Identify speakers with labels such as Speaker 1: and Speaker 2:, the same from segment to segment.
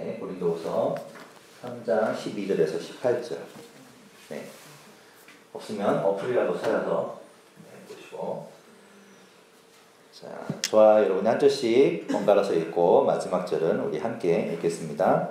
Speaker 1: 네, 고린도후서 3장 12절에서 18절. 네. 없으면 어플이라도 찾아서 보시고. 자, 저와 여러분이 한 절씩 번갈아서 읽고 마지막 절은 우리 함께 읽겠습니다.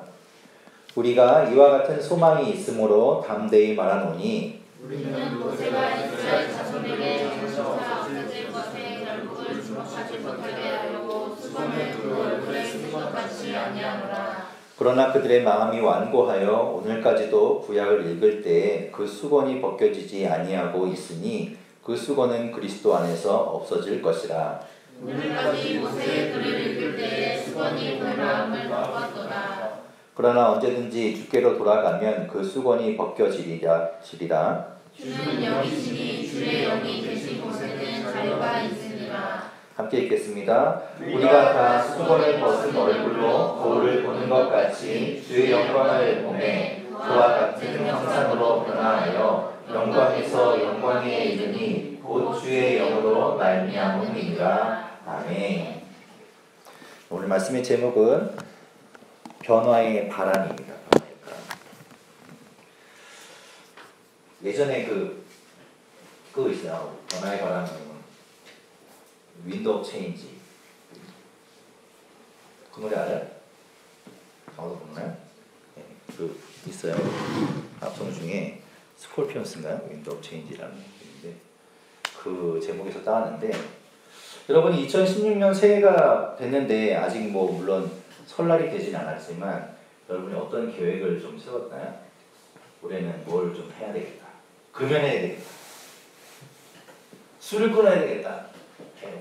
Speaker 1: 우리가 이와 같은 소망이 있으므로 담대히 말하노니
Speaker 2: 우리는 모세가 이스라엘 자손에게 점차 없어질 것에 결국을 주목하지 못하게 하려고 수건을 그 얼굴에 쓴 것 같이 아니하노라.
Speaker 1: 그러나 그들의 마음이 완고하여 오늘까지도 구약을 읽을 때에 그 수건이 벗겨지지 아니하고 있으니 그 수건은 그리스도 안에서 없어질 것이라.
Speaker 2: 오늘까지 모세의 글을 읽을 때에 수건이 그 마음을 바꿨도다.
Speaker 1: 그러나 언제든지 주께로 돌아가면 그 수건이 벗겨지리라.
Speaker 2: 주는 영이시니 주의 영이 계신 곳에는 자유가 있으니라.
Speaker 1: 함께 읽겠습니다. 우리가 다 수건을 벗은 얼굴로 거울을 보는 것 같이 주의 영광을 보매 그와 같은 형상으로 변화하여 영광에서 영광에 이르니 곧 주의 영으로 말미암음이니라. 아멘. 오늘 말씀의 제목은 변화의 바람입니다. 예전에 그거 있어요. 변화의 바람은 윈드 오브 체인지. 그 노래 알아요? 아무도 모르나요? 네, 그 있어요. 합성 중에 스콜피언스인가요? 윈드 오브 체인지라는 곡인데 그 제목에서 따왔는데, 여러분이 2016년 새해가 됐는데 아직 뭐 물론 설날이 되진 않았지만 여러분이 어떤 계획을 좀 세웠나요? 올해는 뭘 좀 해야 되겠다. 금연해야 되겠다. 술을 끊어야 되겠다.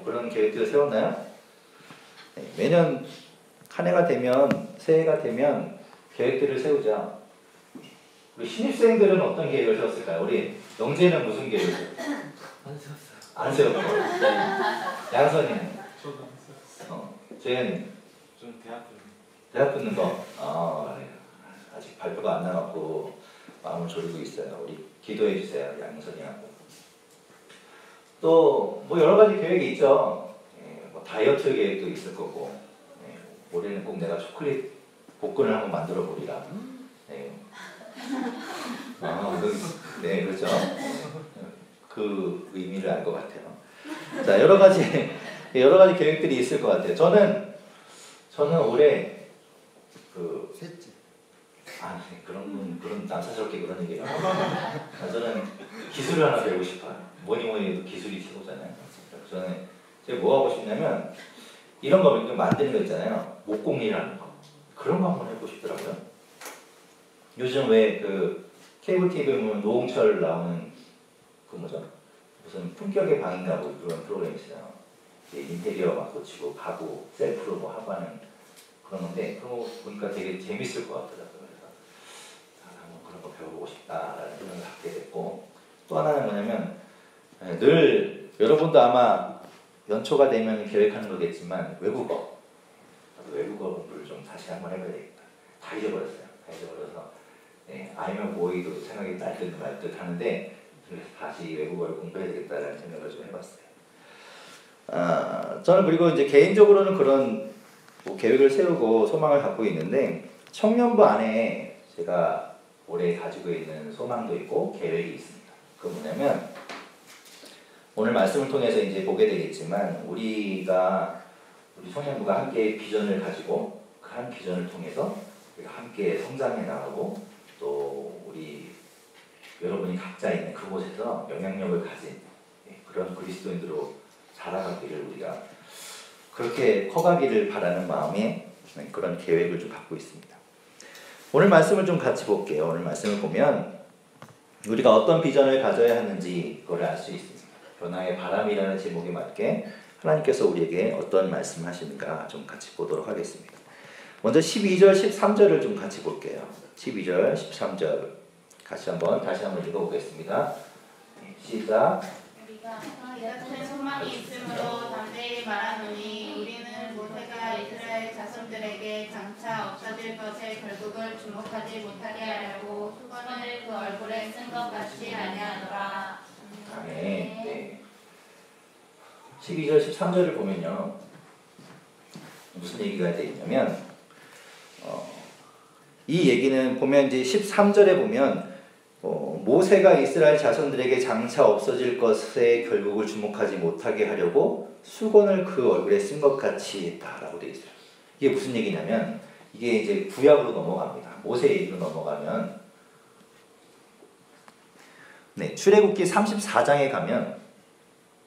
Speaker 1: 그런 계획들을 세웠나요? 네, 매년 한 해가 되면, 새해가 되면 계획들을 세우자. 우리 신입생들은 어떤 계획을 세웠을까요? 우리 영재는 무슨 계획을 세웠어요? 안 세웠어요. 안 세웠고. 양선이는?
Speaker 3: 저도 안 세웠어요.
Speaker 1: 쟤는?
Speaker 3: 저는
Speaker 1: 대학 붙는 거? 아직 발표가 안 나왔고 마음을 졸이고 있어요. 우리 기도해 주세요. 양선이하고. 또 뭐 여러 가지 계획이 있죠. 뭐 다이어트 계획도 있을 거고, 올해는 꼭 내가 초콜릿 복근을 한번 만들어 보리라. 네, 그렇죠. 그 의미를 알 것 같아요. 자, 여러 가지 계획들이 있을 것 같아요. 저는 올해
Speaker 4: 셋째.
Speaker 1: 그런 남사스럽게 그런 얘기를 하고, 저는 기술을 하나 배우고 싶어요. 뭐니 해도 기술이 최고잖아요. 저는 제가 뭐 하고 싶냐면 이런 거 만드는 거 있잖아요. 목공이라는 거. 그런 거 한번 해보고 싶더라고요. 요즘 왜 그 케이블 TV에 보면 노홍철 나오는 그 뭐죠? 무슨 품격의 방인가 뭐 그런 프로그램이 있어요. 인테리어 막 고치고 가구 셀프로 뭐 하고 하는 그런 건데, 그런 거 보니까 되게 재밌을 것 같더라고요. 그래서 한번 그런 거 배워보고 싶다라는 생각을 갖게 됐고, 또 하나는 뭐냐면 늘 여러분도 아마 연초가 되면 계획하는 거겠지만 외국어 공부를 좀 다시 한번 해봐야 되겠다. 다 잊어버렸어요. 알면 뭐이도 생각이 날 듯 말 듯 하는데, 그래서 다시 외국어를 공부해야 되겠다라는 생각을 좀 해봤어요. 저는 그리고 이제 개인적으로는 그런 뭐 계획을 세우고 소망을 갖고 있는데, 청년부 안에 제가 올해 가지고 있는 소망도 있고 계획이 있습니다. 그 뭐냐면, 오늘 말씀을 통해서 이제 보게 되겠지만 우리 청년부가 함께 비전을 가지고 그 한 비전을 통해서 우리가 함께 성장해 나가고, 또 우리 여러분이 각자 있는 그곳에서 영향력을 가진 그런 그리스도인으로 자라가기를, 우리가 그렇게 커가기를 바라는 마음에 그런 계획을 좀 갖고 있습니다. 오늘 말씀을 좀 같이 볼게요. 오늘 말씀을 보면 우리가 어떤 비전을 가져야 하는지 그걸 알 수 있습니다. 변화의 바람이라는 제목에 맞게 하나님께서 우리에게 어떤 말씀을 하시는가 좀 같이 보도록 하겠습니다. 먼저 12절, 13절을 좀 같이 볼게요. 12절, 13절 다시 한번 읽어보겠습니다. 시작.
Speaker 2: 우리가 같은 소망이 있으므로 담대히 말하노니 우리는 모세가 이스라엘 자손들에게 장차 없어질 것에 결국을 주목하지 못하게 하려고 수건을 그 얼굴에 쓴 것 같이 아니하노라.
Speaker 1: 아멘. 네. 12절, 13절을 보면요, 무슨 얘기가 되어 있냐면, 이 얘기는 보면 이제 13절에 보면 모세가 이스라엘 자손들에게 장차 없어질 것에 결국을 주목하지 못하게 하려고 수건을 그 얼굴에 쓴 것 같이 했다라고 되어 있어요. 이게 무슨 얘기냐면 이게 이제 구약으로 넘어갑니다. 모세 얘기로 넘어가면 출애굽기 34장에 가면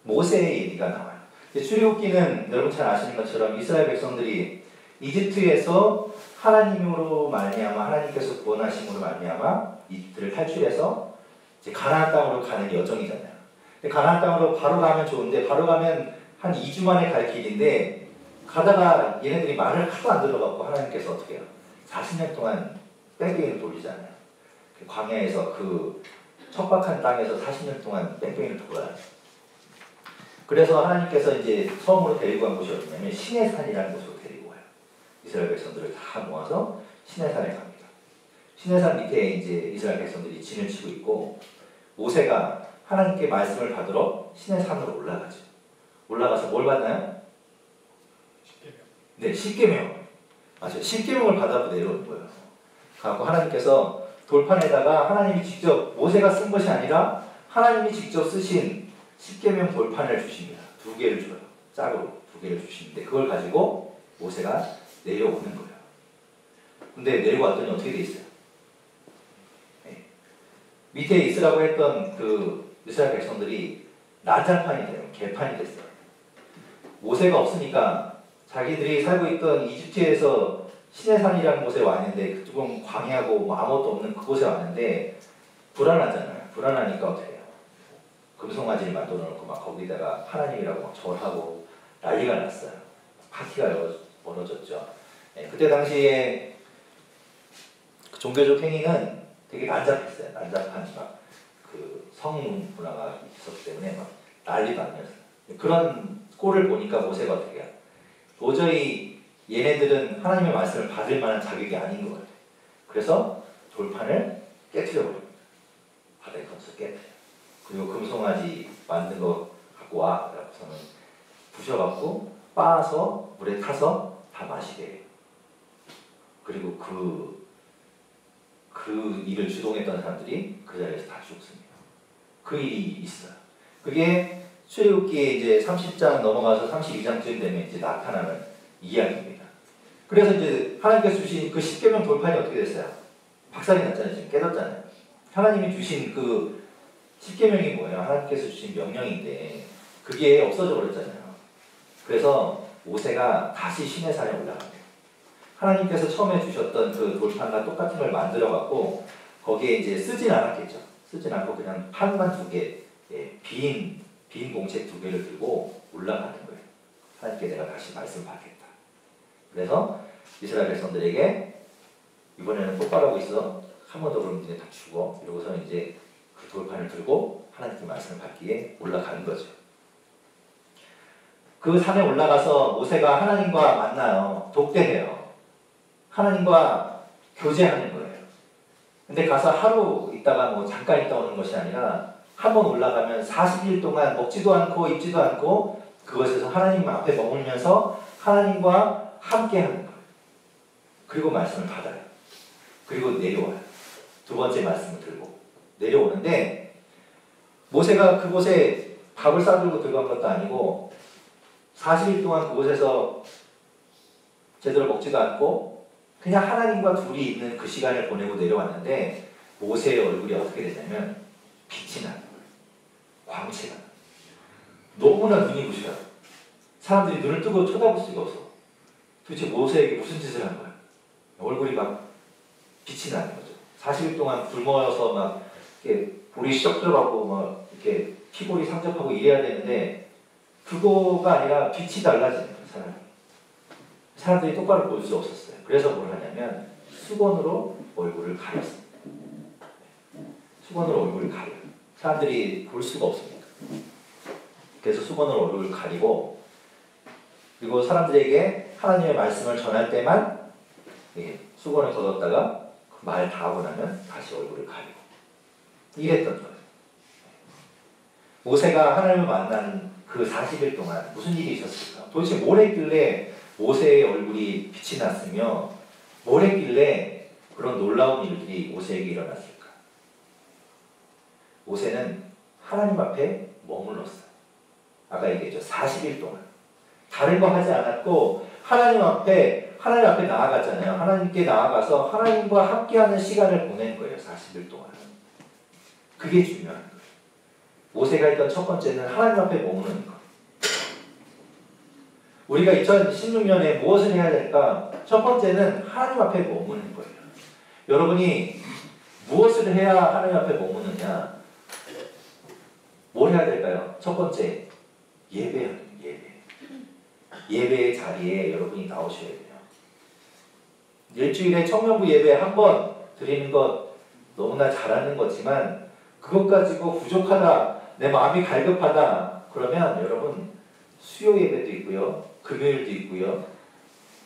Speaker 1: 모세의 얘기가 나와요. 출애굽기는 여러분 잘 아시는 것처럼 이스라엘 백성들이 이집트에서 하나님으로 말미암아 하나님께서 구원하심으로 말미암아 이집트를 탈출해서 이제 가나안 땅으로 가는 여정이잖아요. 근데 가나안 땅으로 바로 가면 좋은데 바로 가면 한 2주 만에 갈 길인데 가다가 얘네들이 말을 하도 안 들어갖고 하나님께서 어떻게 해요? 40년 동안 뺑뺑이를 돌리잖아요. 광야에서 그 척박한 땅에서 40년 동안 뺑뺑이를 돌아요. 그래서 하나님께서 이제 처음으로 데리고 간 곳이 어디냐면 시내산이라는 곳으로 데리고 와요. 이스라엘 백성들을 다 모아서 시내산에 갑니다. 시내산 밑에 이제 이스라엘 백성들이 진을 치고 있고 모세가 하나님께 말씀을 받으러 시내산으로 올라가죠. 올라가서 뭘 받나요? 네, 십계명. 맞아요. 십계명을 받아서 내려오는 거예요. 그래서 하나님께서 돌판에다가 하나님이 직접 모세가 쓴 것이 아니라 하나님이 직접 쓰신 십계명 돌판을 주십니다. 2개를 줘요. 짝으로 2개를 주시는데 그걸 가지고 모세가 내려오는 거예요. 근데 내려왔더니 어떻게 돼 있어요? 네. 밑에 있으라고 했던 그 이스라엘 백성들이 난장판이 돼요. 개판이 됐어요. 모세가 없으니까 자기들이 살고 있던 이집트에서 시내산이라는 곳에 왔는데 그쪽은 광야고 뭐 아무것도 없는 그곳에 왔는데 불안하잖아요. 불안하니까 어떻게 해요? 금송아지를 만들어 놓고 막 거기다가 하나님이라고 막 절하고 난리가 났어요. 파티가 벌어졌죠. 네, 그때 당시에 그 종교적 행위는 되게 난잡했어요. 난잡한 막 그 성 문화가 있었기 때문에 막 난리도 아니었어요. 그런 꼴을 보니까 모세가 어떻게 해요? 도저히 얘네들은 하나님의 말씀을 받을 만한 자격이 아닌 것 같아요. 그래서 돌판을 깨트려버립니다. 바닥에 던져서 깨트려요. 그리고 금송아지 만든 거 갖고 와. 그래서는 부셔갖고 빻아서 물에 타서 다 마시게 해요. 그리고 그 일을 주동했던 사람들이 그 자리에서 다 죽습니다. 그 일이 있어요. 그게 출애굽기에 이제 30장 넘어가서 32장쯤 되면 이제 나타나는 이야기입니다. 그래서 이제 하나님께서 주신 그 십계명 돌판이 어떻게 됐어요? 박살이 났잖아요. 지금 깨졌잖아요. 하나님이 주신 그 십계명이 뭐예요? 하나님께서 주신 명령인데 그게 없어져 버렸잖아요. 그래서 모세가 다시 시내산에 올라갑니다. 하나님께서 처음에 주셨던 그 돌판과 똑같은 걸 만들어 갖고 거기에 이제 쓰진 않았겠죠. 쓰진 않고 그냥 판만 2개, 빈 공책 2개를 들고 올라가는 거예요. 하나님께 내가 다시 말씀을 받겠다. 그래서 이스라엘 백성들에게 이번에는 똑바로 하고 있어. 한 번 더 그러면 니네 다 죽어. 이러고서 이제 그 돌판을 들고 하나님께 말씀을 받기에 올라가는 거죠. 그 산에 올라가서 모세가 하나님과 만나요. 독대해요. 하나님과 교제하는 거예요. 근데 가서 하루 있다가 뭐 잠깐 있다 오는 것이 아니라 한 번 올라가면 40일 동안 먹지도 않고 입지도 않고 그것에서 하나님 앞에 머물면서 하나님과 함께 하는 거예요. 그리고 말씀을 받아요. 그리고 내려와요. 2번째 말씀을 들고 내려오는데 모세가 그곳에 밥을 싸들고 들어간 것도 아니고 40일 동안 그곳에서 제대로 먹지도 않고 그냥 하나님과 둘이 있는 그 시간을 보내고 내려왔는데 모세의 얼굴이 어떻게 되냐면 빛이 나는 거예요. 광채가 나요. 너무나 눈이 부셔요. 사람들이 눈을 뜨고 쳐다볼 수가 없어. 도대체 모세에게 무슨 짓을 한 거야? 얼굴이 막 빛이 나는 거죠. 40일 동안 굶어서 막 이렇게 볼이 쏙 들어가고 막 이렇게 피골이 상접하고 이래야 되는데 그거가 아니라 빛이 달라지는 거예요. 사람들이 똑바로 볼 수 없었어요. 그래서 뭘 하냐면 수건으로 얼굴을 가렸습니다. 수건으로 얼굴을 가려요. 사람들이 볼 수가 없습니다. 그래서 수건으로 얼굴을 가리고 그리고 사람들에게 하나님의 말씀을 전할 때만 수건을 걷었다가 그 말 다 하고 나면 다시 얼굴을 가리고 이랬던 거예요. 모세가 하나님을 만난 그 40일 동안 무슨 일이 있었을까? 도대체 뭘 했길래 모세의 얼굴이 빛이 났으며 뭘 했길래 그런 놀라운 일들이 모세에게 일어났을까? 모세는 하나님 앞에 머물렀어요. 아까 얘기했죠. 40일 동안. 다른 거 하지 않았고 하나님 앞에 나아갔잖아요. 하나님께 나아가서 하나님과 함께하는 시간을 보낸 거예요. 40일 동안. 그게 중요한 거예요. 모세가 했던 첫 번째는 하나님 앞에 머무는 것. 우리가 2016년에 무엇을 해야 될까? 첫 번째는 하나님 앞에 머무는 거예요. 여러분이 무엇을 해야 하나님 앞에 머무느냐? 뭘 해야 될까요? 첫 번째, 예배하는 예배. 예배의 자리에 여러분이 나오셔야 돼요. 일주일에 청년부 예배 한 번 드리는 것 너무나 잘하는 거지만 그것 가지고 부족하다, 내 마음이 갈급하다 그러면 여러분 수요 예배도 있고요. 금요일도 있고요.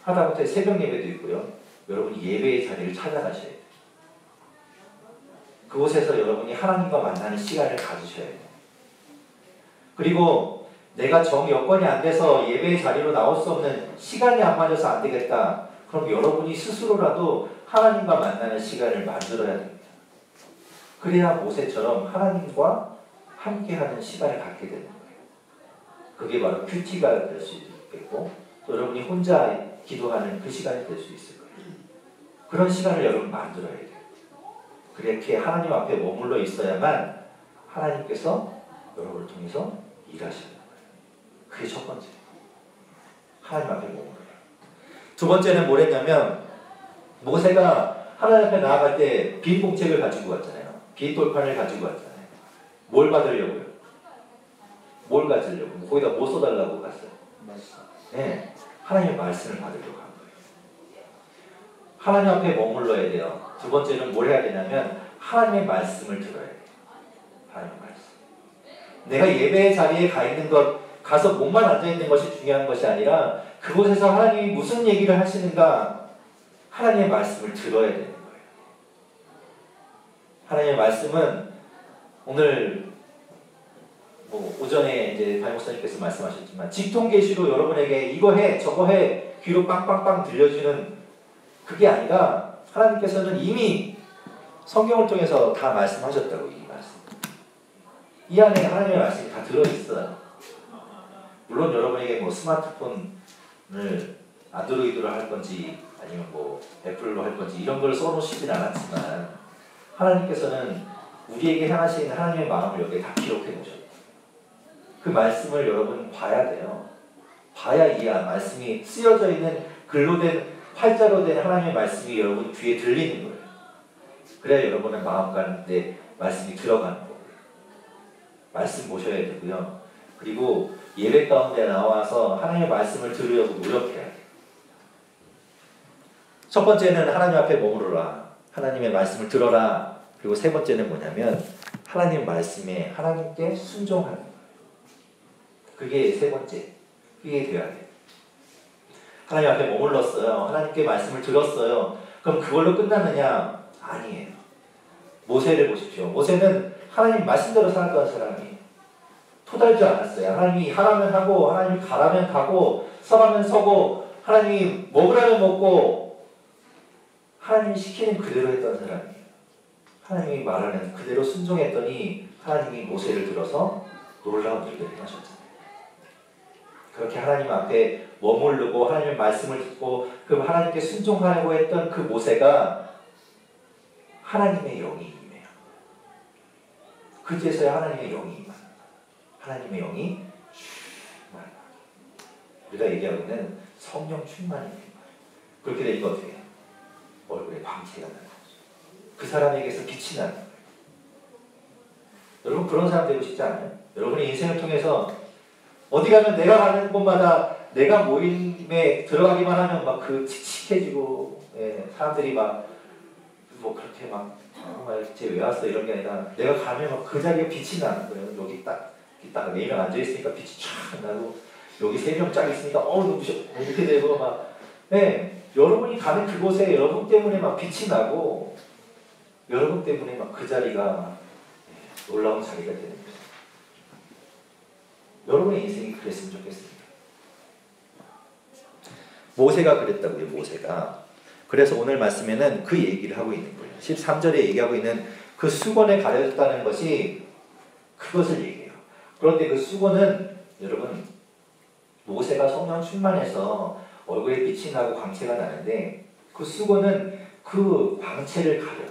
Speaker 1: 하다못해 새벽 예배도 있고요. 여러분이 예배의 자리를 찾아가셔야 돼요. 그곳에서 여러분이 하나님과 만나는 시간을 가지셔야 돼요. 그리고 내가 여건이 안 돼서 예배의 자리로 나올 수 없는 시간이 안 맞아서 안 되겠다. 그럼 여러분이 스스로라도 하나님과 만나는 시간을 만들어야 됩니다. 그래야 모세처럼 하나님과 함께하는 시간을 갖게 되는 거예요. 그게 바로 큐티가 될 수 있겠고 또 여러분이 혼자 기도하는 그 시간이 될 수 있을 거예요. 그런 시간을 여러분 만들어야 돼요. 그렇게 하나님 앞에 머물러 있어야만 하나님께서 여러분을 통해서 일하시는 거예요. 그게 첫 번째. 하나님 앞에 머물러요. 두 번째는 뭐랬냐면 모세가 하나님 앞에 나아갈 때 빈 봉책을 가지고 왔잖아요. 빈 돌판을 가지고 왔잖아요. 뭘 받으려고요? 뭘 가지려고? 거기다 뭐 써달라고 갔어요? 네, 하나님의 말씀을 받으려고 한 거예요. 하나님 앞에 머물러야 돼요. 두 번째는 뭘 해야 되냐면 하나님의 말씀을 들어야 돼요. 하나님의 말씀. 내가 예배의 자리에 가 있는 것, 가서 몸만 앉아있는 것이 중요한 것이 아니라 그곳에서 하나님이 무슨 얘기를 하시는가 하나님의 말씀을 들어야 되는 거예요. 하나님의 말씀은 오늘 오전에 이제 박 목사님께서 말씀하셨지만 직통계시로 여러분에게 이거 해 저거 해 귀로 빵빵빵 들려주는 그게 아니라 하나님께서는 이미 성경을 통해서 다 말씀하셨다고. 이 말씀 이 안에 하나님의 말씀이 다 들어있어요. 물론 여러분에게 스마트폰을 안드로이드로 할 건지 아니면 애플로 할 건지 이런 걸 써놓으시진 않았지만 하나님께서는 우리에게 향하신 하나님의 마음을 여기에 다 기록해 놓으셨어요. 그 말씀을 여러분 봐야 돼요. 봐야 이 말씀이 쓰여져 있는 글로 된 활자로 된 하나님의 말씀이 여러분 귀에 들리는 거예요. 그래야 여러분의 마음 가운데 말씀이 들어가는 거예요. 말씀 보셔야 되고요. 그리고 예배 가운데 나와서 하나님의 말씀을 들으려고 노력해야 돼요. 첫 번째는 하나님 앞에 머무르라. 하나님의 말씀을 들어라. 그리고 세 번째는 뭐냐면 하나님 말씀에 하나님께 순종하는 거예요. 그게 세 번째. 그게 되어야 돼요. 하나님 앞에 머물렀어요. 하나님께 말씀을 들었어요. 그럼 그걸로 끝나느냐? 아니에요. 모세를 보십시오. 모세는 하나님 말씀대로 살았던 사람이에요. 토달지 않았어요. 하나님이 하라면 하고 하나님이 가라면 가고 서라면 서고 하나님이 먹으라면 먹고 하나님이 시키는 그대로 했던 사람이에요. 하나님이 말하는 그대로 순종했더니 하나님이 모세를 들어서 놀라운 일들을 하셨잖아요. 그렇게 하나님 앞에 머무르고 하나님의 말씀을 듣고 그 하나님께 순종하려고 했던 그 모세가 하나님의 영이 임해요. 그제서야 하나님의 영이 임하는 거예요. 하나님의 영이 충만하게. 우리가 얘기하고 있는 성령 충만이 된 거예요. 그렇게 되니까 어떻게 해요? 얼굴에 광채가 나는 거죠. 그 사람에게서 빛이 나는 거예요. 여러분 그런 사람 되고 싶지 않아요? 여러분의 인생을 통해서 어디 가면 내가 가는 곳마다 내가 모임에 들어가기만 하면 막 칙칙해지고 사람들이 그렇게 쟤 왜 왔어 이런 게 아니라 내가 가면 그 자리에 빛이 나는 거예요. 여기 딱 4명 앉아있으니까 빛이 쫙 나고 여기 3명 쫙 있으니까 눈부셔 이렇게 되고 여러분이 가는 그곳에 여러분 때문에 빛이 나고 여러분 때문에 그 자리가 놀라운 자리가 되는 거예요. 여러분의 인생이 그랬으면 좋겠습니다. 모세가 그랬다고요. 모세가 그래서 오늘 말씀에는 그 얘기를 하고 있는 거예요. 13절에 얘기하고 있는 그 수건에 가려졌다는 것이 그것을 얘기해요. 그런데 그 수건은 여러분 모세가 성령 충만해서 얼굴에 빛이 나고 광채가 나는데 그 수건은 그 광채를 가려요.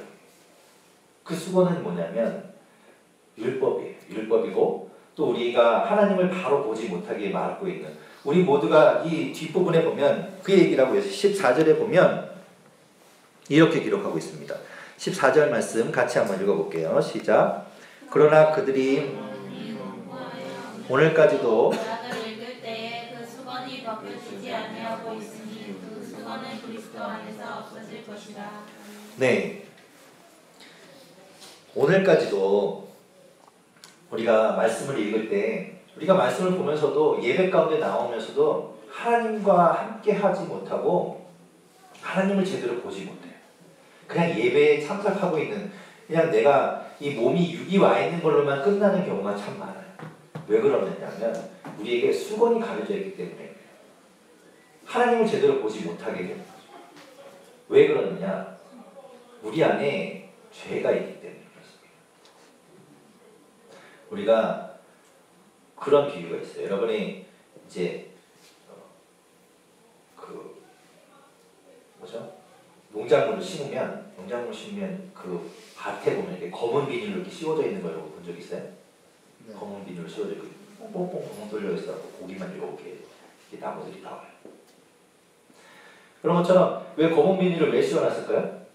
Speaker 1: 그 수건은 뭐냐면 율법이에요. 율법이고 또 우리가 하나님을 바로 보지 못하게 막고 있는 우리 모두가 이 뒷부분에 보면 그 얘기를 하고 있어요. 14절에 보면 이렇게 기록하고 있습니다. 14절 말씀 같이 한번 읽어볼게요. 시작. 그러나 그들이 오늘까지도
Speaker 2: 구약을 읽을 때에 그 수건이 벗겨지지 아니하고 있으니 그 수건은 그리스도 안에서 없어질 것이라.
Speaker 1: 네. 오늘까지도 우리가 말씀을 읽을 때 우리가 말씀을 보면서도 예배 가운데 나오면서도 하나님과 함께 하지 못하고 하나님을 제대로 보지 못해요. 그냥 예배에 참석하고 있는 그냥 내가 이 몸이 육이 와 있는 걸로만 끝나는 경우가 참 많아요. 왜 그러느냐면 우리에게 수건이 가려져 있기 때문에 하나님을 제대로 보지 못하게 되는 거죠. 왜 그러느냐? 우리 안에 죄가 있기 때문에 그렇습니다. 우리가 그런 비유가 있어요. 여러분이 이제 그 뭐죠? 농작물을 심으면 그 밭에 보면 이렇게 검은 비닐로 이렇게 씌워져 있는 거 여러분 본 적 있어요?
Speaker 4: 네.
Speaker 1: 검은 비닐로 씌워져 있고 뽕뽕뽕 돌려 있어서 고기만 이렇게 나무들이 나와요. 그런 것처럼 왜 검은 비닐을 왜 씌워놨을까요?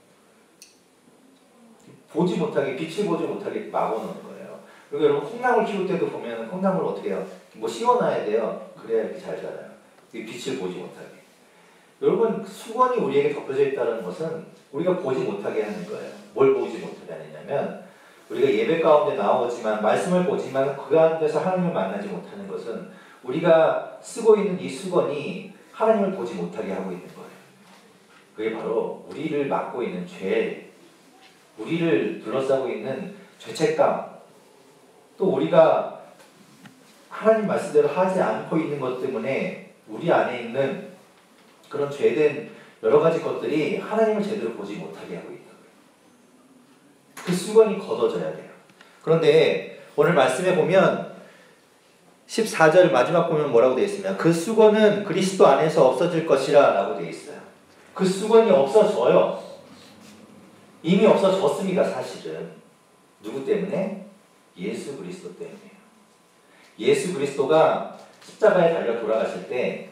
Speaker 1: 보지 못하게 빛을 보지 못하게 막아놓는 거예요. 그리고 여러분 콩나물 키울 때도 보면 콩나물 어떻게 해요? 뭐 씌워놔야 돼요. 그래야 이렇게 잘 자라요. 빛을 보지 못하게. 여러분 수건이 우리에게 덮여져 있다는 것은 우리가 보지 못하게 하는 거예요. 뭘 보지 못하게 하느냐면 우리가 예배 가운데 나오지만 말씀을 보지만 그 가운데서 하나님을 만나지 못하는 것은 우리가 쓰고 있는 이 수건이 하나님을 보지 못하게 하고 있는 거예요. 그게 바로 우리를 막고 있는 죄, 우리를 둘러싸고 있는 죄책감, 또 우리가 하나님 말씀대로 하지 않고 있는 것 때문에 우리 안에 있는 그런 죄된 여러 가지 것들이 하나님을 제대로 보지 못하게 하고 있다. 그 수건이 걷어져야 돼요. 그런데 오늘 말씀에 보면 14절 마지막 보면 뭐라고 되어 있으면 그 수건은 그리스도 안에서 없어질 것이라 라고 되어 있어요. 그 수건이 없어져요. 이미 없어졌습니다. 사실은. 누구 때문에? 예수 그리스도 때문이에요. 예수 그리스도가 십자가에 달려 돌아가실 때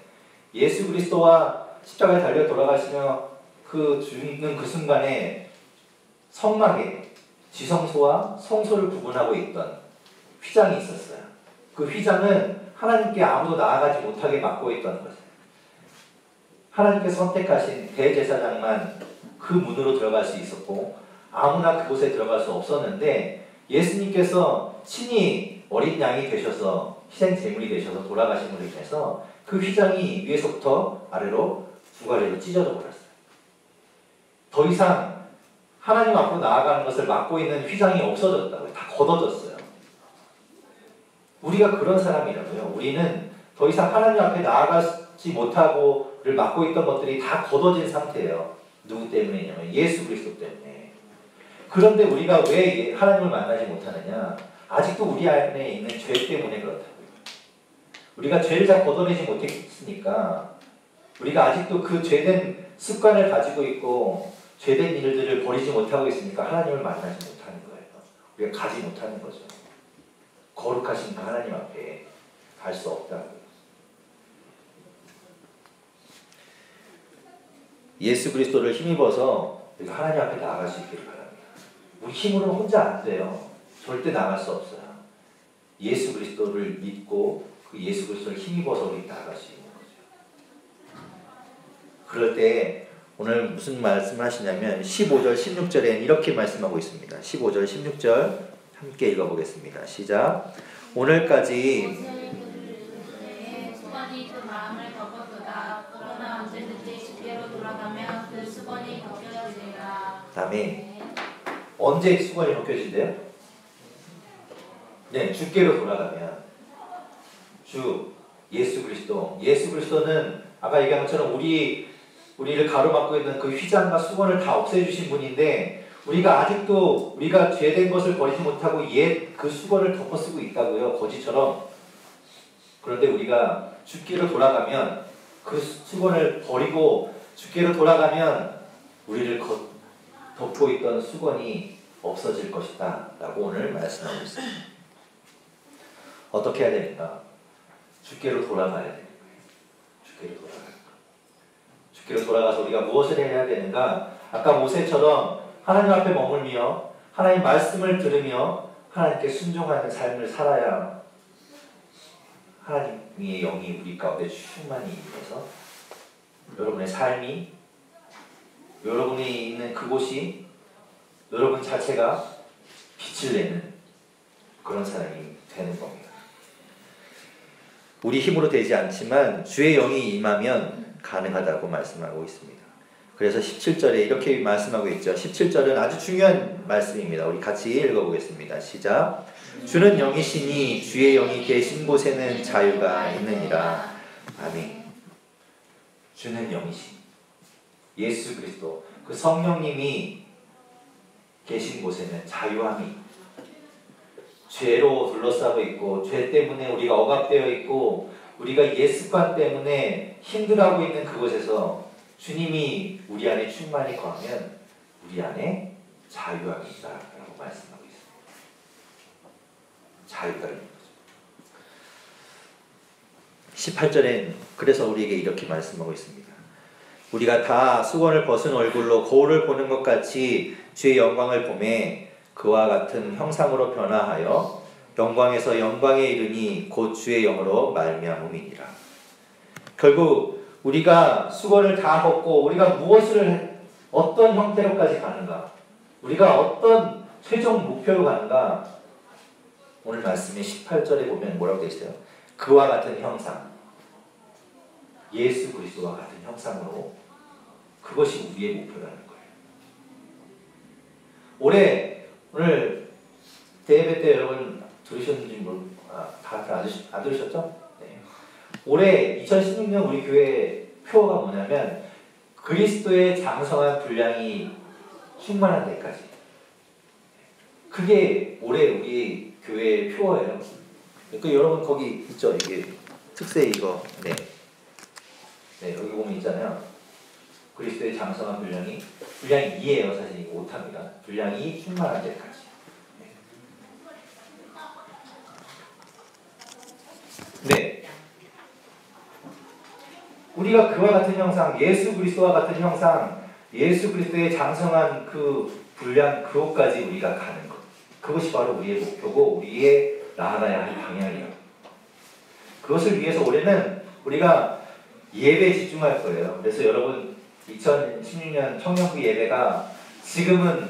Speaker 1: 예수 그리스도와 십자가에 달려 돌아가시며 그 죽는 그 순간에 성막에 지성소와 성소를 구분하고 있던 휘장이 있었어요. 그 휘장은 하나님께 아무도 나아가지 못하게 막고 있던 거죠. 하나님께서 선택하신 대제사장만 그 문으로 들어갈 수 있었고 아무나 그곳에 들어갈 수 없었는데 예수님께서 친히 어린 양이 되셔서 희생 제물이 되셔서 돌아가심으로 인해서 그 휘장이 위에서부터 아래로 두 가지로 찢어져 버렸어요. 더 이상 하나님 앞으로 나아가는 것을 막고 있는 휘장이 없어졌다고요. 다 걷어졌어요. 우리가 그런 사람이라고요. 우리는 더 이상 하나님 앞에 나아가지 못하고를 막고 있던 것들이 다 걷어진 상태예요. 누구 때문이냐면 예수 그리스도 때문에. 그런데 우리가 왜 하나님을 만나지 못하느냐? 아직도 우리 안에 있는 죄 때문에 그렇다고요. 우리가 죄를 잘 걷어내지 못했으니까 우리가 아직도 그 죄된 습관을 가지고 있고 죄된 일들을 버리지 못하고 있으니까 하나님을 만나지 못하는 거예요. 우리가 가지 못하는 거죠. 거룩하신 그 하나님 앞에 갈 수 없다고요. 예수 그리스도를 힘입어서 우리가 하나님 앞에 나아갈 수 있기를 바랍니다. 우리 힘으로는 혼자 안 돼요. 절대 나갈 수 없어요. 예수 그리스도를 믿고 그 예수 그리스도를 힘입어서 우리 나아갈 수 있는 거죠. 그럴 때 오늘 무슨 말씀을 하시냐면 15절 16절에 이렇게 말씀하고 있습니다. 15절 16절 함께 읽어보겠습니다. 시작. 오늘까지
Speaker 2: 수건이 그 마음을 덮었도다. 그러나 언제든지 주께로 돌아가면 그 수건이 벗겨지리라.
Speaker 1: 다음에 언제 수건이 벗겨진대요? 네, 주께로 돌아가면 주 예수 그리스도. 예수 그리스도는 아까 얘기한 것처럼 우리를 가로막고 있는 그 휘장과 수건을 다 없애주신 분인데 우리가 아직도 우리가 죄된 것을 버리지 못하고 옛 그 수건을 덮어쓰고 있다고요. 거지처럼. 그런데 우리가 죽기로 돌아가면 그 수건을 버리고 죽기로 돌아가면 우리를 덮고 있던 수건이 없어질 것이다 라고 오늘 말씀하고 있습니다. 어떻게 해야 됩니까? 죽기로 돌아가야 되는 거예요. 죽기로 돌아가는 거. 죽기로 돌아가서 우리가 무엇을 해야 되는가? 아까 모세처럼 하나님 앞에 머물며 하나님 말씀을 들으며 하나님께 순종하는 삶을 살아야 하나님의 영이 우리 가운데 충만히 임해서 여러분의 삶이 여러분이 있는 그곳이 여러분 자체가 빛을 내는 그런 사람이 되는 겁니다. 우리 힘으로 되지 않지만 주의 영이 임하면 가능하다고 말씀하고 있습니다. 그래서 17절에 이렇게 말씀하고 있죠. 17절은 아주 중요한 말씀입니다. 우리 같이 읽어보겠습니다. 시작. 주는 영이시니 주의 영이 계신 곳에는 자유가 있느니라. 아멘. 주는 영이시니 예수 그리스도 그 성령님이 계신 곳에는 자유함이 죄로 둘러싸고 있고 죄 때문에 우리가 억압되어 있고 우리가 옛 습관 때문에 힘들어하고 있는 그곳에서 주님이 우리 안에 충만히 거하면 우리 안에 자유함이 있다라고 말씀하고 있습니다. 자유가 있는 거죠. 18절엔 그래서 우리에게 이렇게 말씀하고 있습니다. 우리가 다 수건을 벗은 얼굴로 거울을 보는 것 같이 주의 영광을 보매 그와 같은 형상으로 변화하여 영광에서 영광에 이르니 곧 주의 영으로 말미암음이니라. 결국 우리가 수건을 다 벗고 우리가 무엇을 어떤 형태로까지 가는가, 우리가 어떤 최종 목표로 가는가, 오늘 말씀의 18절에 보면 뭐라고 되어 있어요? 그와 같은 형상, 예수 그리스도와 같은 형상으로, 그것이 우리의 목표라는 거예요. 오늘 대예배 때 여러분 들으셨는지 다 안 들으셨죠? 네. 올해 2016년 우리 교회 표어가 뭐냐면 그리스도의 장성한 분량이 충만한 데까지. 그게 올해 우리 교회의 표어예요. 그 여러분 거기 있죠? 이게 특세 이거. 네, 여기 보면 있잖아요. 그리스도의 장성한 분량이 2예요. 사실 이거 5탑니다. 분량이 충만한 데까지. 네. 우리가 그와 같은 형상, 예수 그리스도와 같은 형상, 예수 그리스도의 장성한 그 분량 그것까지 우리가 가는 것. 그것이 바로 우리의 목표고 우리의 나아가야 할 방향이에요. 그것을 위해서 올해는 우리가 예배에 집중할 거예요. 그래서 여러분 2016년 청년부 예배가 지금은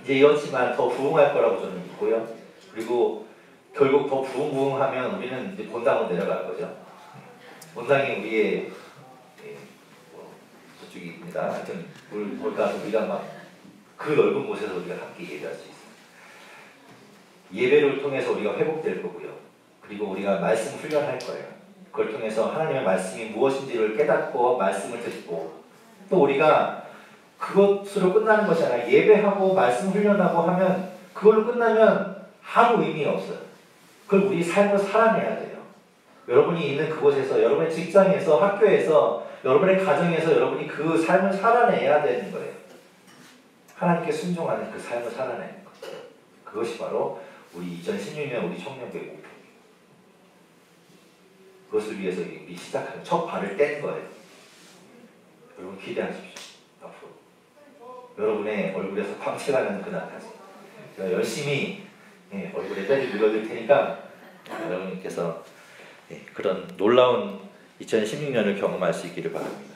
Speaker 1: 이제 이렇지만 더 부흥할 거라고 저는 믿고요. 그리고 결국 더 부흥하면 우리는 이제 본당으로 내려갈 거죠. 본당이 우리의 저쪽입니다. 하여튼 거기 가서 우리가 막 그 넓은 곳에서 우리가 함께 예배할 수 있어요. 예배를 통해서 우리가 회복될 거고요. 그리고 우리가 말씀 훈련할 거예요. 그걸 통해서 하나님의 말씀이 무엇인지를 깨닫고 말씀을 듣고 또 우리가 그것으로 끝나는 것이 아니라 예배하고 말씀 훈련하고 하면 그걸로 끝나면 아무 의미 없어요. 그걸 우리 삶을 살아내야 돼요. 여러분이 있는 그곳에서, 여러분의 직장에서, 학교에서, 여러분의 가정에서 여러분이 그 삶을 살아내야 되는 거예요. 하나님께 순종하는 그 삶을 살아내는 것. 그것이 바로 우리 2016년 우리 청년부의 목표입니다. 그것을 위해서 우리 시작하는 첫 발을 뗀 거예요. 여러분 기대하십시오. 앞으로 여러분의 얼굴에서 광채가 나는 그날까지 제가 열심히 얼굴에 때를 눌러줄 테니까 여러분께서 그런 놀라운 2016년을 경험할 수 있기를 바랍니다.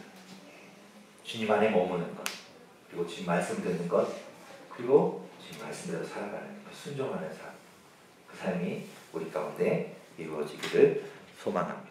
Speaker 1: 주님 안에 머무는 것, 그리고 주님 말씀 듣는 것, 그리고 주님 말씀대로 살아가는 것, 순종하는 삶, 그 삶이 우리 가운데 이루어지기를 소망합니다.